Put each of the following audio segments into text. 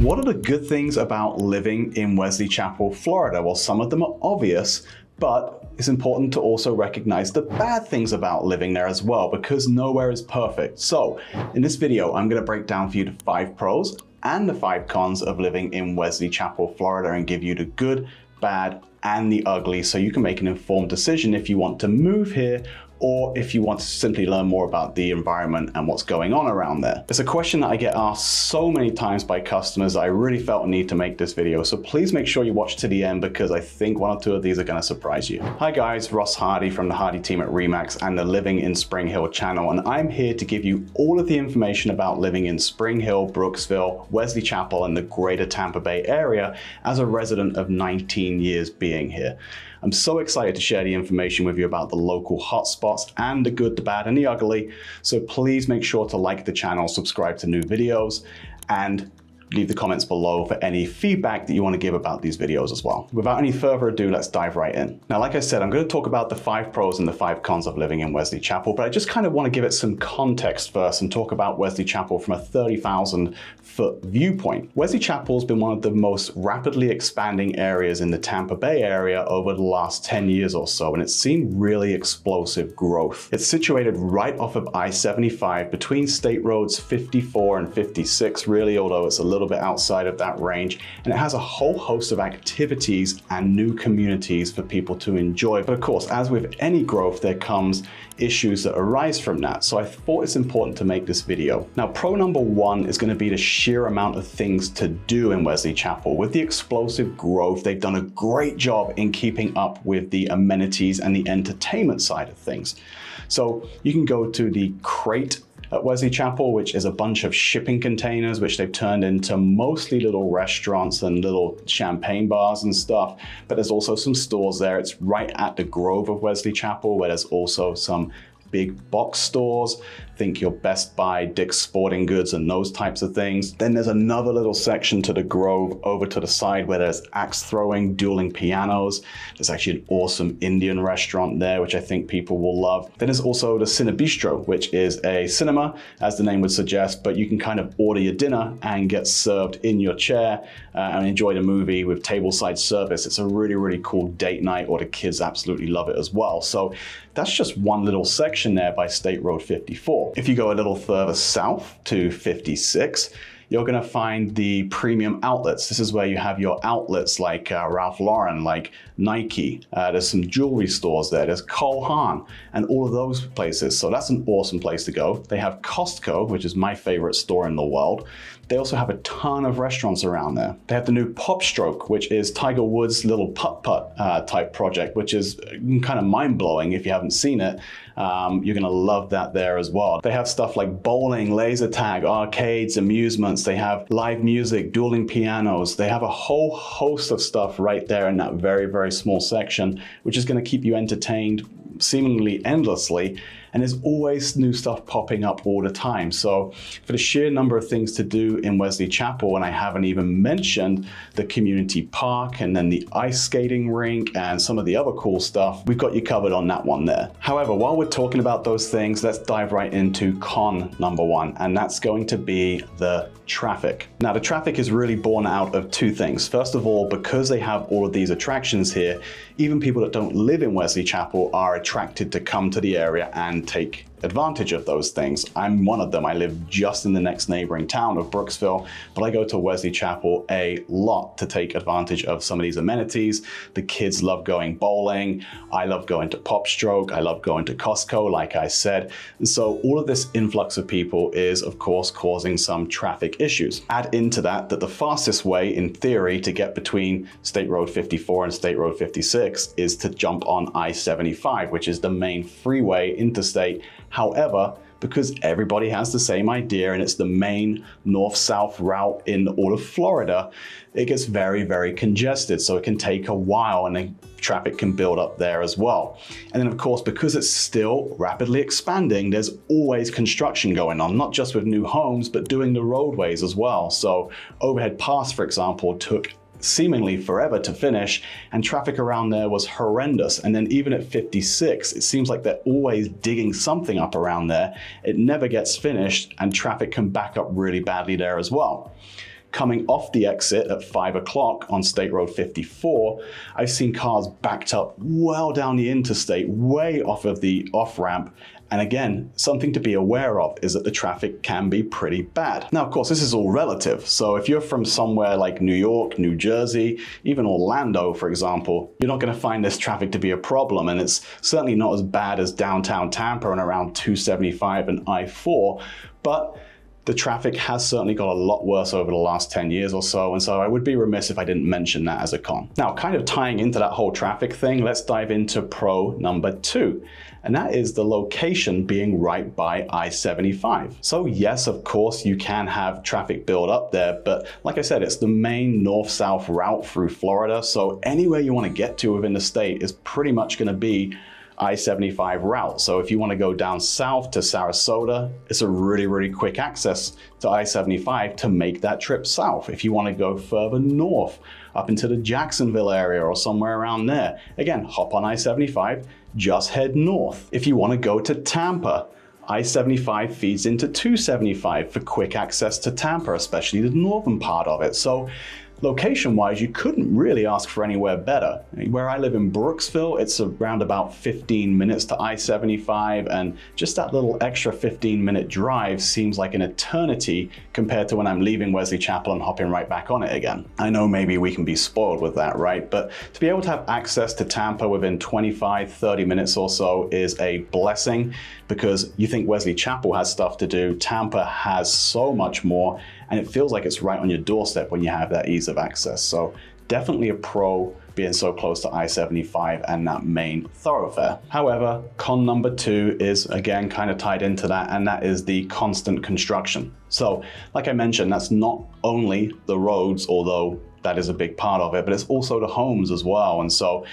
What are the good things about living in Wesley Chapel, Florida? Well, some of them are obvious, but it's important to also recognize the bad things about living there as well, because nowhere is perfect. So in this video, I'm going to break down for you the 5 pros and the 5 cons of living in Wesley Chapel, Florida, and give you the good, bad, and the ugly, so you can make an informed decision if you want to move here or if you want to simply learn more about the environment and what's going on around there. It's a question that I get asked so many times by customers that I really felt a need to make this video. So please make sure you watch to the end, because I think 1 or 2 of these are going to surprise you. Hi guys, Ross Hardy from the Hardy team at Remax and the Living in Spring Hill channel, and I'm here to give you all of the information about living in Spring Hill, Brooksville, Wesley Chapel, and the greater Tampa Bay area as a resident of 19 years being here. I'm so excited to share the information with you about the local hotspots and the good, the bad, and the ugly. So please make sure to like the channel, subscribe to new videos, and leave the comments below for any feedback that you want to give about these videos as well. Without any further ado, let's dive right in. Now, like I said, I'm going to talk about the 5 pros and the 5 cons of living in Wesley Chapel, but I just kind of want to give it some context first and talk about Wesley Chapel from a 30,000-foot viewpoint. Wesley Chapel has been one of the most rapidly expanding areas in the Tampa Bay area over the last 10 years or so, and it's seen really explosive growth. It's situated right off of I-75 between State Roads 54 and 56, really, although it's a little bit outside of that range, and it has a whole host of activities and new communities for people to enjoy. But of course, as with any growth, there comes issues that arise from that. So I thought it's important to make this video. Now, pro number 1 is going to be the sheer amount of things to do in Wesley Chapel. With the explosive growth, they've done a great job in keeping up with the amenities and the entertainment side of things. So you can go to the Crate at Wesley Chapel, which is a bunch of shipping containers, which they've turned into mostly little restaurants and little champagne bars and stuff. But there's also some stores there. It's right at the Grove of Wesley Chapel, where there's also some big box stores. Think your Best Buy, Dick's Sporting Goods, and those types of things. Then there's another little section to the Grove over to the side where there's axe throwing, dueling pianos. There's actually an awesome Indian restaurant there, which I think people will love. Then there's also the Cinebistro, which is a cinema, as the name would suggest, but you can kind of order your dinner and get served in your chair and enjoy the movie with tableside service. It's a really, really cool date night, or the kids absolutely love it as well. So that's just one little section there by State Road 54. If you go a little further south to 56, you're going to find the premium outlets. This is where you have your outlets like Ralph Lauren, like Nike. There's some jewelry stores there. There's Cole Haan and all of those places. So that's an awesome place to go. They have Costco, which is my favorite store in the world. They also have a ton of restaurants around there. They have the new Pop Stroke, which is Tiger Woods' little putt-putt type project, which is kind of mind-blowing if you haven't seen it. You're gonna love that there as well. They have stuff like bowling, laser tag, arcades, amusements. They have live music, dueling pianos. They have a whole host of stuff right there in that very, very small section, which is gonna keep you entertained seemingly endlessly. And there's always new stuff popping up all the time. So for the sheer number of things to do in Wesley Chapel, and I haven't even mentioned the community park and then the ice skating rink and some of the other cool stuff, we've got you covered on that one there. However, while we're talking about those things, let's dive right into con number 1, and that's going to be the traffic. Now, the traffic is really born out of 2 things. First of all, because they have all of these attractions here, even people that don't live in Wesley Chapel are attracted to come to the area and take advantage of those things. I'm one of them. I live just in the next neighboring town of Brooksville, but I go to Wesley Chapel a lot to take advantage of some of these amenities. The kids love going bowling. I love going to Pop Stroke. I love going to Costco, like I said. And so all of this influx of people is, of course, causing some traffic issues. Add into that the fastest way, in theory, to get between State Road 54 and State Road 56 is to jump on I-75, which is the main freeway interstate. However, because everybody has the same idea and it's the main north-south route in all of Florida, it gets very, very congested. So it can take a while and then traffic can build up there as well. And then of course, because it's still rapidly expanding, there's always construction going on, not just with new homes, but doing the roadways as well. So Overhead Pass, for example, took seemingly forever to finish, and traffic around there was horrendous. And then even at 56, it seems like they're always digging something up around there. It never gets finished, and traffic can back up really badly there as well. Coming off the exit at 5 o'clock on State Road 54, I've seen cars backed up well down the interstate, way off of the off-ramp. And again, something to be aware of is that the traffic can be pretty bad. Now, of course, this is all relative. So if you're from somewhere like New York, New Jersey, even Orlando, for example, you're not going to find this traffic to be a problem. And it's certainly not as bad as downtown Tampa and around 275 and I-4. But the traffic has certainly got a lot worse over the last 10 years or so, and so I would be remiss if I didn't mention that as a con. Now, kind of tying into that whole traffic thing, let's dive into pro number 2, and that is the location being right by I-75. So yes, of course, you can have traffic build up there, but like I said, it's the main north-south route through Florida, so anywhere you want to get to within the state is pretty much going to be I-75 route. So if you want to go down south to Sarasota, it's a really quick access to I-75 to make that trip south. If you want to go further north, up into the Jacksonville area or somewhere around there, again, hop on I-75, just head north. If you want to go to Tampa, I-75 feeds into 275 for quick access to Tampa, especially the northern part of it. So location-wise, you couldn't really ask for anywhere better. Where I live in Brooksville, it's around about 15 minutes to I-75, and just that little extra 15-minute drive seems like an eternity compared to when I'm leaving Wesley Chapel and hopping right back on it again. I know maybe we can be spoiled with that, right? But to be able to have access to Tampa within 25, 30 minutes or so is a blessing, because you think Wesley Chapel has stuff to do, Tampa has so much more, and it feels like it's right on your doorstep when you have that ease of access. So definitely a pro being so close to I-75 and that main thoroughfare. However, con number 2 is again kind of tied into that, and that is the constant construction. So like I mentioned, that's not only the roads, although that is a big part of it, but it's also the homes as well. And so,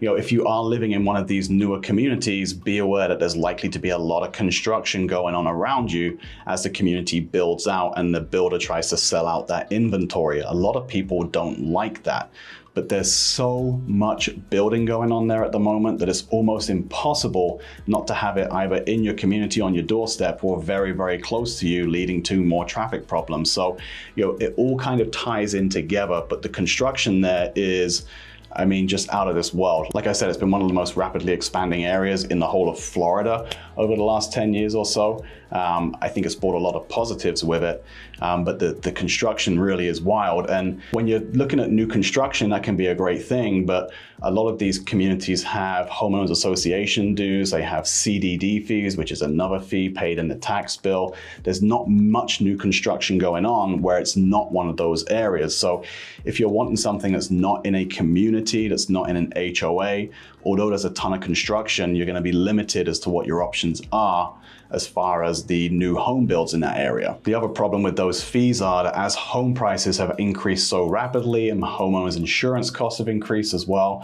you know, if you are living in one of these newer communities, be aware that there's likely to be a lot of construction going on around you as the community builds out and the builder tries to sell out that inventory. A lot of people don't like that, but there's so much building going on there at the moment that it's almost impossible not to have it either in your community on your doorstep or very close to you, leading to more traffic problems. So, you know, it all kind of ties in together, but the construction there is, I mean, just out of this world. Like I said, it's been one of the most rapidly expanding areas in the whole of Florida over the last 10 years or so. I think it's brought a lot of positives with it, but the construction really is wild. And when you're looking at new construction, that can be a great thing, but a lot of these communities have homeowners association dues, they have CDD fees, which is another fee paid in the tax bill. There's not much new construction going on where it's not one of those areas. So if you're wanting something that's not in a community, that's not in an HOA, although there's a ton of construction, you're going to be limited as to what your options are as far as the new home builds in that area. The other problem with those fees are that as home prices have increased so rapidly and homeowners insurance costs have increased as well,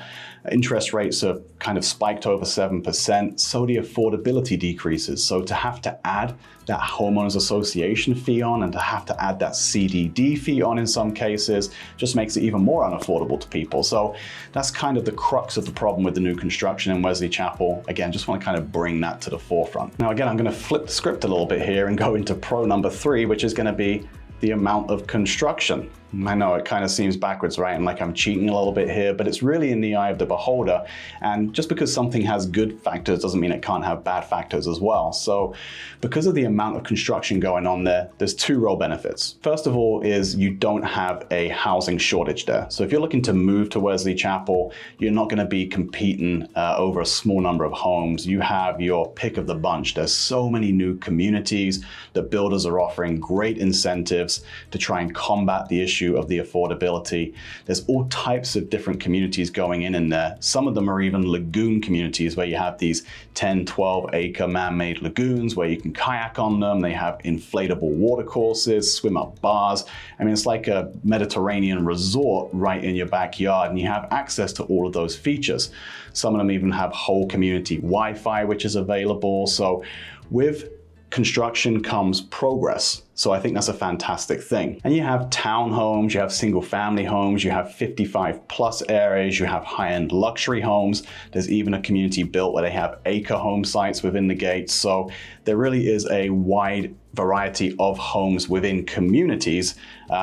interest rates have kind of spiked over 7%, so the affordability decreases. So to have to add that homeowners association fee on and to have to add that CDD fee on in some cases just makes it even more unaffordable to people. So that's kind of the crux of the problem with the new construction in Wesley Chapel. Again, just want to kind of bring that to the forefront. Now again, I'm going to flip the script a little bit here and go into pro number 3, which is going to be the amount of construction. I know it kind of seems backwards, right? And like I'm cheating a little bit here, but it's really in the eye of the beholder. And just because something has good factors doesn't mean it can't have bad factors as well. So because of the amount of construction going on there, there's 2 real benefits. First of all is you don't have a housing shortage there. So if you're looking to move to Wesley Chapel, you're not going to be competing over a small number of homes. You have your pick of the bunch. There's so many new communities that builders are offering great incentives to try and combat the issue of the affordability. There's all types of different communities going in there. Some of them are even lagoon communities where you have these 10, 12 acre man-made lagoons where you can kayak on them. They have inflatable water courses, swim up bars. I mean, it's like a Mediterranean resort right in your backyard, and you have access to all of those features. Some of them even have whole community Wi-Fi, which is available. So with construction comes progress. So I think that's a fantastic thing. And you have townhomes, you have single family homes, you have 55 plus areas, you have high-end luxury homes. There's even a community built where they have acre home sites within the gates. So there really is a wide variety of homes within communities.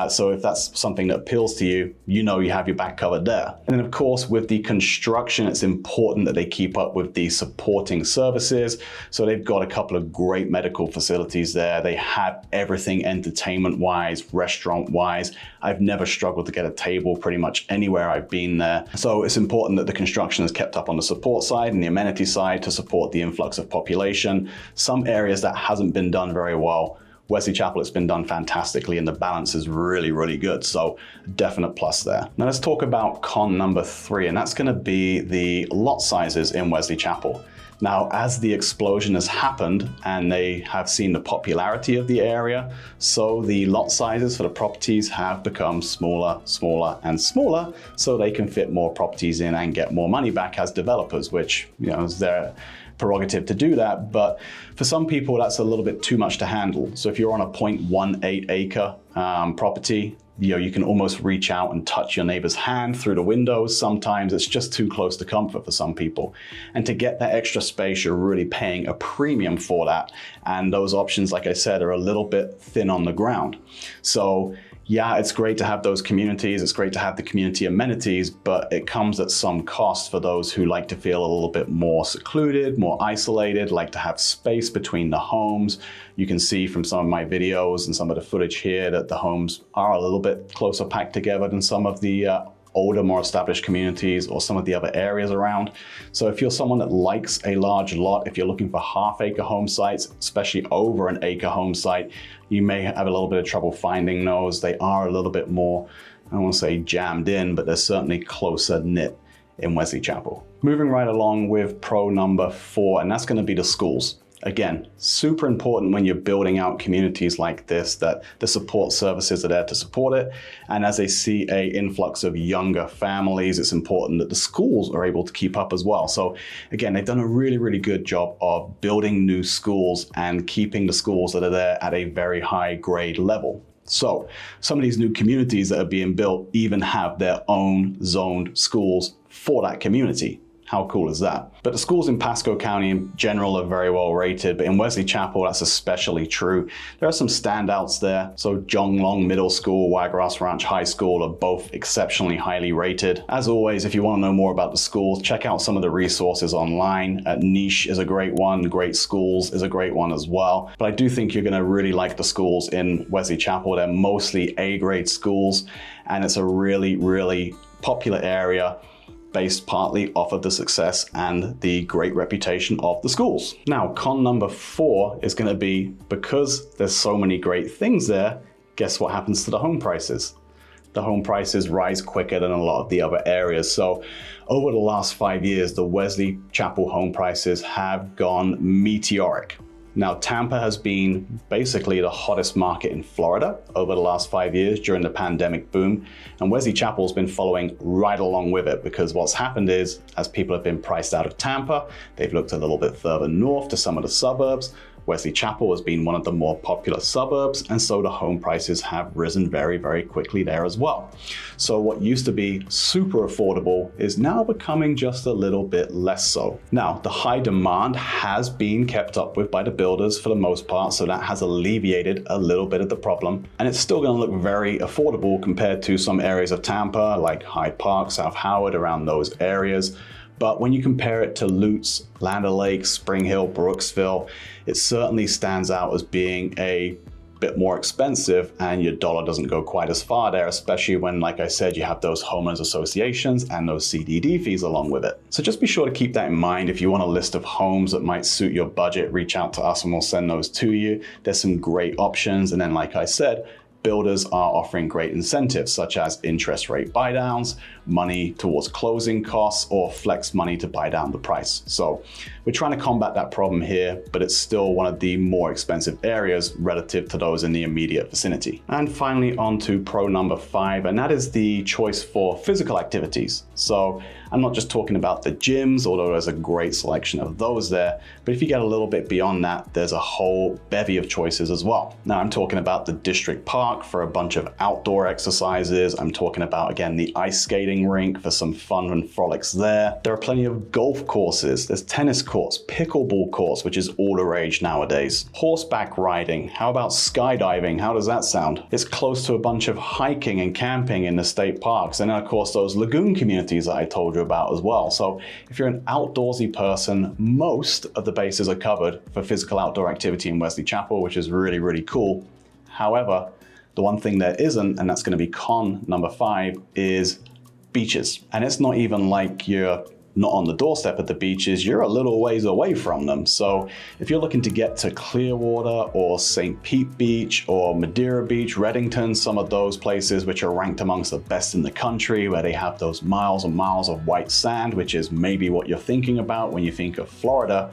So if that's something that appeals to you, you know you have your back covered there. And then of course, with the construction, it's important that they keep up with the supporting services. So they've got a couple of great medical facilities there. They have everything entertainment-wise, restaurant-wise. I've never struggled to get a table pretty much anywhere I've been there. So it's important that the construction is kept up on the support side and the amenity side to support the influx of population. Some areas that hasn't been done very well, Wesley Chapel, it's been done fantastically and the balance is really, really good. So definite plus there. Now let's talk about con number 3, and that's gonna be the lot sizes in Wesley Chapel. Now, as the explosion has happened and they have seen the popularity of the area, so the lot sizes for the properties have become smaller, smaller, and smaller, so they can fit more properties in and get more money back as developers, which, you know, is their prerogative to do that. But for some people, that's a little bit too much to handle. So if you're on a 0.18 acre property, you know, you can almost reach out and touch your neighbor's hand through the windows. Sometimes it's just too close to comfort for some people. And to get that extra space, you're really paying a premium for that. And those options, like I said, are a little bit thin on the ground. So yeah, it's great to have those communities, it's great to have the community amenities, but it comes at some cost for those who like to feel a little bit more secluded, more isolated, like to have space between the homes. You can see from some of my videos and some of the footage here that the homes are a little bit closer packed together than some of the older, more established communities or some of the other areas around. So if you're someone that likes a large lot, if you're looking for half-acre home sites, especially over an acre home site, you may have a little bit of trouble finding those. They are a little bit more, I don't want to say jammed in, but they're certainly closer knit in Wesley Chapel. Moving right along with pro number 4, and that's going to be the schools. Again, super important when you're building out communities like this, that the support services are there to support it. And as they see an influx of younger families, it's important that the schools are able to keep up as well. So again, they've done a really, really good job of building new schools and keeping the schools that are there at a very high grade level. So some of these new communities that are being built even have their own zoned schools for that community. How cool is that? But the schools in Pasco County in general are very well rated, but in Wesley Chapel, that's especially true. There are some standouts there. So Jonglong Middle School, Wiregrass Ranch High School are both exceptionally highly rated. As always, if you want to know more about the schools, check out some of the resources online. Niche is a great one. Great Schools is a great one as well. But I do think you're going to really like the schools in Wesley Chapel. They're mostly A-grade schools, and it's a really, really popular area, based partly off of the success and the great reputation of the schools. Now, con number 4 is going to be, because there's so many great things there, guess what happens to the home prices? The home prices rise quicker than a lot of the other areas. So over the last 5 years, the Wesley Chapel home prices have gone meteoric. Now, Tampa has been basically the hottest market in Florida over the last 5 years during the pandemic boom, and Wesley Chapel's been following right along with it, because what's happened is, as people have been priced out of Tampa, they've looked a little bit further north to some of the suburbs. Wesley Chapel has been one of the more popular suburbs, and so the home prices have risen very, very quickly there as well. So what used to be super affordable is now becoming just a little bit less so. Now, the high demand has been kept up with by the builders for the most part, so that has alleviated a little bit of the problem. And it's still going to look very affordable compared to some areas of Tampa, like Hyde Park, South Howard, around those areas. But when you compare it to Lutz, Land O'Lakes, Spring Hill, Brooksville, it certainly stands out as being a bit more expensive, and your dollar doesn't go quite as far there, especially when, like I said, you have those homeowners associations and those CDD fees along with it. So just be sure to keep that in mind. If you want a list of homes that might suit your budget, reach out to us and we'll send those to you. There's some great options. And then, like I said, builders are offering great incentives such as interest rate buy downs, money towards closing costs, or flex money to buy down the price. So we're trying to combat that problem here, but it's still one of the more expensive areas relative to those in the immediate vicinity. And finally, on to pro number 5, and that is the choice for physical activities. So I'm not just talking about the gyms, although there's a great selection of those there, but if you get a little bit beyond that, there's a whole bevy of choices as well. Now I'm talking about the district park park for a bunch of outdoor exercises. I'm talking about, again, the ice skating rink for some fun and frolics there. There are plenty of golf courses. There's tennis courts, pickleball courts, which is all the rage nowadays. Horseback riding. How about skydiving? How does that sound? It's close to a bunch of hiking and camping in the state parks. And then, of course, those lagoon communities that I told you about as well. So if you're an outdoorsy person, most of the bases are covered for physical outdoor activity in Wesley Chapel, which is really, really cool. However, the one thing there isn't, and that's going to be con number 5, is beaches. And it's not even like you're not on the doorstep at the beaches, you're a little ways away from them. So if you're looking to get to Clearwater or St. Pete Beach or Madeira Beach, Reddington, some of those places which are ranked amongst the best in the country, where they have those miles and miles of white sand, which is maybe what you're thinking about when you think of Florida,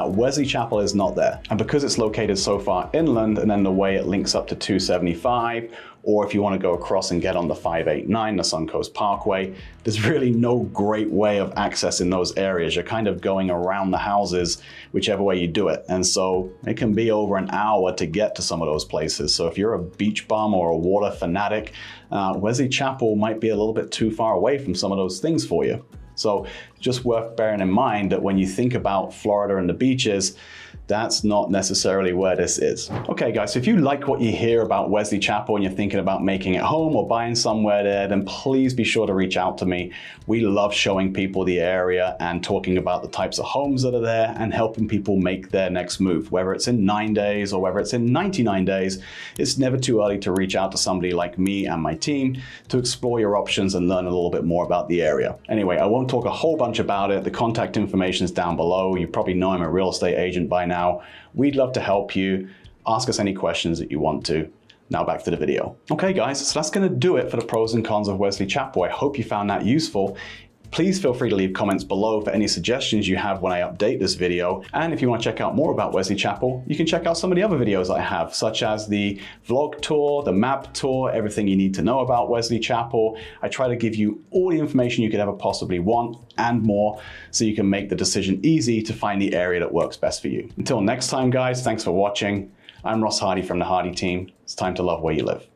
Wesley Chapel is not there. And because it's located so far inland, and then the way it links up to 275, or if you want to go across and get on the 589, the Suncoast Parkway, there's really no great way of accessing those areas. You're kind of going around the houses, whichever way you do it. And so it can be over an hour to get to some of those places. So if you're a beach bum or a water fanatic, Wesley Chapel might be a little bit too far away from some of those things for you. So just worth bearing in mind that when you think about Florida and the beaches, that's not necessarily where this is. Okay guys, so if you like what you hear about Wesley Chapel and you're thinking about making it home or buying somewhere there, then please be sure to reach out to me. We love showing people the area and talking about the types of homes that are there and helping people make their next move. Whether it's in 9 days or whether it's in 99 days, it's never too early to reach out to somebody like me and my team to explore your options and learn a little bit more about the area. Anyway, I won't talk a whole bunch about it. The contact information is down below. You probably know I'm a real estate agent by now. We'd love to help you. Ask us any questions that you want to. Now back to the video. Okay guys, so that's going to do it for the pros and cons of Wesley Chapel. I hope you found that useful. Please feel free to leave comments below for any suggestions you have when I update this video. And if you want to check out more about Wesley Chapel, you can check out some of the other videos I have, such as the vlog tour, the map tour, everything you need to know about Wesley Chapel. I try to give you all the information you could ever possibly want and more, so you can make the decision easy to find the area that works best for you. Until next time guys, thanks for watching. I'm Ross Hardy from the Hardy team. It's time to love where you live.